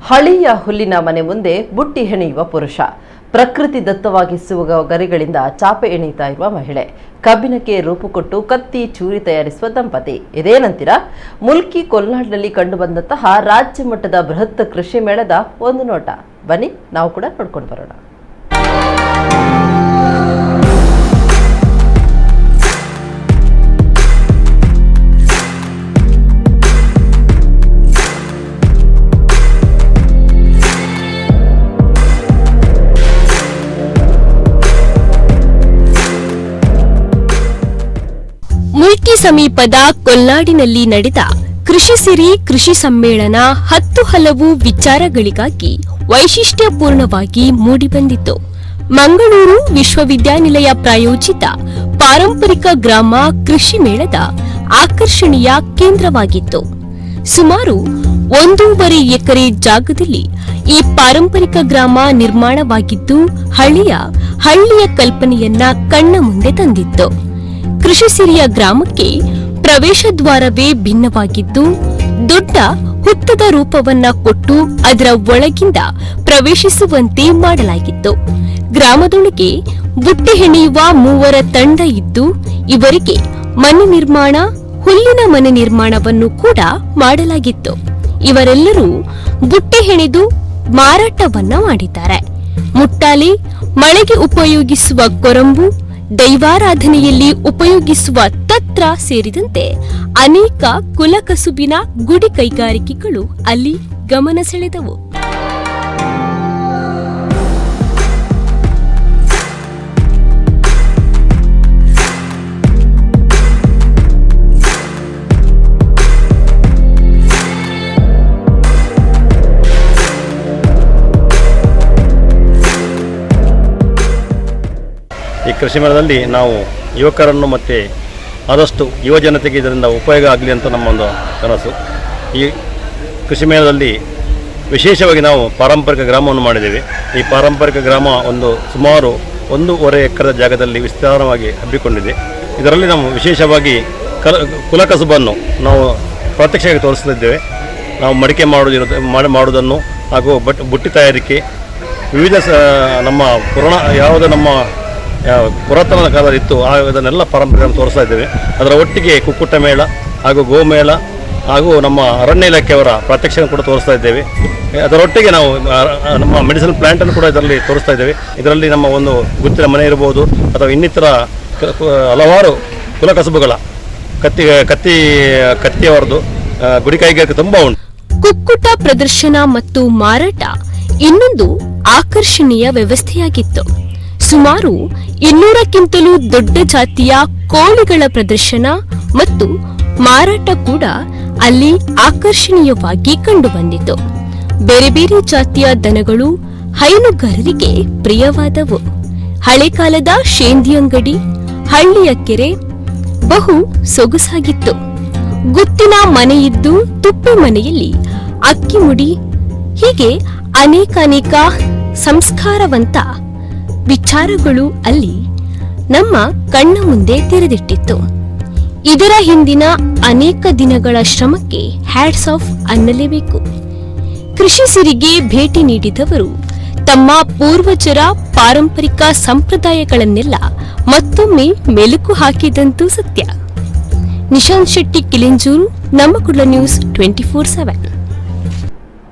ಹಳಿಯ ಹುಲ್ಲಿನ ಮನೆ ಮುಂದೆ ಬುಟ್ಟಿ ಹೆಣೆಯುವ ಪುರುಷ, ಪ್ರಕೃತಿ ದತ್ತವಾಗಿಸುವ ಗರಿಗಳಿಂದ ಚಾಪೆ ಎಣೆಯುತ್ತಾ ಇರುವ ಮಹಿಳೆ, ಕಬ್ಬಿಣಕ್ಕೆ ರೂಪು ಕೊಟ್ಟು ಕತ್ತಿ ಚೂರಿ ತಯಾರಿಸುವ ದಂಪತಿ. ಇದೇನಂತೀರಾ? ಮುಲ್ಕಿ ಕೊಲ್ನಾಡಿನಲ್ಲಿ ಕಂಡುಬಂದಂತಹ ರಾಜ್ಯ ಮಟ್ಟದ ಬೃಹತ್ ಕೃಷಿ ಮೇಳದ ಒಂದು ನೋಟ. ಬನ್ನಿ ನಾವು ಕೂಡ ನೋಡ್ಕೊಂಡು ಬರೋಣ. ಮುಲ್ಕಿ ಸಮೀಪದ ಕೊಲ್ನಾಡಿನಲ್ಲಿ ನಡೆದ ಕೃಷಿ ಸಿರಿ ಕೃಷಿ ಸಮ್ಮೇಳನ 10 ಹಲವು ವಿಚಾರಗಳಿಗಾಗಿ ವೈಶಿಷ್ಟ್ಯಪೂರ್ಣವಾಗಿ ಮೂಡಿಬಂದಿತು. ಮಂಗಳೂರು ವಿಶ್ವವಿದ್ಯಾನಿಲಯ ಪ್ರಾಯೋಜಿತ ಪಾರಂಪರಿಕ ಗ್ರಾಮ ಕೃಷಿ ಮೇಳದ ಆಕರ್ಷಣೀಯ ಕೇಂದ್ರವಾಗಿತ್ತು. ಸುಮಾರು 1.5 ಎಕರೆ ಜಾಗದಲ್ಲಿ ಈ ಪಾರಂಪರಿಕ ಗ್ರಾಮ ನಿರ್ಮಾಣವಾಗಿದ್ದು ಹಳ್ಳಿಯ ಕಲ್ಪನೆಯನ್ನ ಕಣ್ಣ ಮುಂದೆ ತಂದಿತ್ತು. ಕೃಷಿ ಸಿರಿಯ ಗ್ರಾಮಕ್ಕೆ ಪ್ರವೇಶ ದ್ವಾರವೇ ಭಿನ್ನವಾಗಿದ್ದು, ದೊಡ್ಡ ಹುತ್ತದ ರೂಪವನ್ನ ಕೊಟ್ಟು ಅದರ ಒಳಗಿಂದ ಪ್ರವೇಶಿಸುವಂತೆ ಮಾಡಲಾಗಿತ್ತು. ಗ್ರಾಮದೊಳಗೆ ಬುಟ್ಟಿ ಹೆಣೆಯುವ 3 ತಂಡ ಇದ್ದು, ಇವರಿಗೆ ಮನೆ ನಿರ್ಮಾಣ, ಹುಲ್ಲಿನ ಮನೆ ನಿರ್ಮಾಣವನ್ನು ಕೂಡ ಮಾಡಲಾಗಿತ್ತು. ಇವರೆಲ್ಲರೂ ಬುಟ್ಟಿ ಹೆಣೆದು ಮಾರಾಟವನ್ನ ಮಾಡಿದ್ದಾರೆ. ಮುಟ್ಟಾಲೆ, ಮಳೆಗೆ ಉಪಯೋಗಿಸುವ ಕೊರಂಬು, ದೈವಾರಾಧನೆಯಲ್ಲಿ ಉಪಯೋಗಿಸುವ ತತ್ರ ಸೇರಿದಂತೆ ಅನೇಕ ಕುಲಕಸುಬಿನ ಗುಡಿ ಕೈಗಾರಿಕೆಗಳು ಅಲ್ಲಿ ಗಮನ ಸೆಳೆದವು. ಈ ಕೃಷಿ ಮೇಳದಲ್ಲಿ ನಾವು ಯುವಕರನ್ನು ಮತ್ತು ಆದಷ್ಟು ಯುವಜನತೆಗೆ ಇದರಿಂದ ಉಪಯೋಗ ಆಗಲಿ ಅಂತ ನಮ್ಮೊಂದು ಕನಸು. ಈ ಕೃಷಿ ಮೇಳದಲ್ಲಿ ವಿಶೇಷವಾಗಿ ನಾವು ಪಾರಂಪರಿಕ ಗ್ರಾಮವನ್ನು ಮಾಡಿದ್ದೇವೆ. ಈ ಪಾರಂಪರಿಕ ಗ್ರಾಮ ಸುಮಾರು 1.5 ಎಕರೆ ಜಾಗದಲ್ಲಿ ವಿಸ್ತಾರವಾಗಿ ಹಬ್ಬಿಕೊಂಡಿದೆ. ಇದರಲ್ಲಿ ನಾವು ವಿಶೇಷವಾಗಿ ಕುಲಕಸುಬನ್ನು ನಾವು ಪ್ರತ್ಯಕ್ಷವಾಗಿ ತೋರಿಸ್ತಿದ್ದೇವೆ. ನಾವು ಮಡಿಕೆ ಮಾಡುವುದನ್ನು ಹಾಗೂ ಬುಟ್ಟಿ ತಯಾರಿಕೆ, ವಿವಿಧ ನಮ್ಮ ನಮ್ಮ ಪುರಾತನ ಕಾಲದಲ್ಲಿತ್ತು ಅದನ್ನೆಲ್ಲ ಪಾರಂಪರ್ಯ ತೋರಿಸ್ತಾ ಇದ್ದೇವೆ. ಅದರ ಒಟ್ಟಿಗೆ ಕುಕ್ಕುಟ ಮೇಳ ಹಾಗೂ ಗೋಮೇಳ ಹಾಗೂ ನಮ್ಮ ಅರಣ್ಯ ಇಲಾಖೆಯವರ ಪ್ರಾತ್ಯಕ್ಷಿಕೆ ಕೂಡ ತೋರಿಸ್ತಾ ಇದ್ದೇವೆ. ಅದರೊಟ್ಟಿಗೆ ನಾವು ನಮ್ಮ ಮೆಡಿಸಿನ್ ಪ್ಲಾಂಟನ್ನು ಕೂಡ ಇದರಲ್ಲಿ ತೋರಿಸ್ತಾ ಇದ್ದೇವೆ. ಇದರಲ್ಲಿ ನಮ್ಮ ಒಂದು ಗುತ್ತಿನ ಮನೆ ಇರಬಹುದು ಅಥವಾ ಇನ್ನಿತರ ಹಲವಾರು ಕುಲಕಸುಬುಗಳ ಕತ್ತಿಯವರದು ಗುಡಿ ಕೈಗಾರಿಕೆ ತುಂಬ ಉಂಟು. ಕುಕ್ಕುಟ ಪ್ರದರ್ಶನ ಮತ್ತು ಮಾರಾಟ ಇನ್ನೊಂದು ಆಕರ್ಷಣೀಯ ವ್ಯವಸ್ಥೆಯಾಗಿತ್ತು. ಸುಮಾರು 200ಕ್ಕಿಂತಲೂ ದೊಡ್ಡ ಜಾತಿಯ ಕೋಳಿಗಳ ಪ್ರದರ್ಶನ ಮತ್ತು ಮಾರಾಟ ಕೂಡ ಅಲ್ಲಿ ಆಕರ್ಷಣೀಯವಾಗಿ ಕಂಡುಬಂದಿತು. ಬೇರೆ ಬೇರೆ ಜಾತಿಯ ದನಗಳು ಹೈನುಗಾರರಿಗೆ ಪ್ರಿಯವಾದವು. ಹಳೆ ಕಾಲದ ಶೇಂದಿ ಅಂಗಡಿ, ಹಳ್ಳಿಯ ಕೆರೆ ಬಹು ಸೊಗಸಾಗಿತ್ತು. ಗುತ್ತಿನ ಮನೆಯಿದ್ದು ತುಪ್ಪಿ ಮನೆಯಲ್ಲಿ ಅಕ್ಕಿ ಮುಡಿ, ಹೀಗೆ ಅನೇಕ ಸಂಸ್ಕಾರವಂತ ವಿಚಾರಗಳು ಅಲ್ಲಿ ನಮ್ಮ ಕಣ್ಣ ಮುಂದೆ ತೆರೆದಿಟ್ಟಿತ್ತು. ಇದರ ಹಿಂದಿನ ಅನೇಕ ದಿನಗಳ ಶ್ರಮಕ್ಕೆ ಹ್ಯಾಟ್ಸ್ ಆಫ್ ಅನ್ನಲೇಬೇಕು. ಕೃಷಿ ಸಿರಿಗೆ ಭೇಟಿ ನೀಡಿದವರು ತಮ್ಮ ಪೂರ್ವಜರ ಪಾರಂಪರಿಕ ಸಂಪ್ರದಾಯಗಳನ್ನೆಲ್ಲ ಮತ್ತೊಮ್ಮೆ ಮೆಲುಕು ಹಾಕಿದಂತೂ ಸತ್ಯ. ನಿಶಾಂತ್ ಶೆಟ್ಟಿ, ಕಿಲಿಂಜೂರು, ನಮ್ಮ ಕುಡ್ಲ ನ್ಯೂಸ್ 24/7.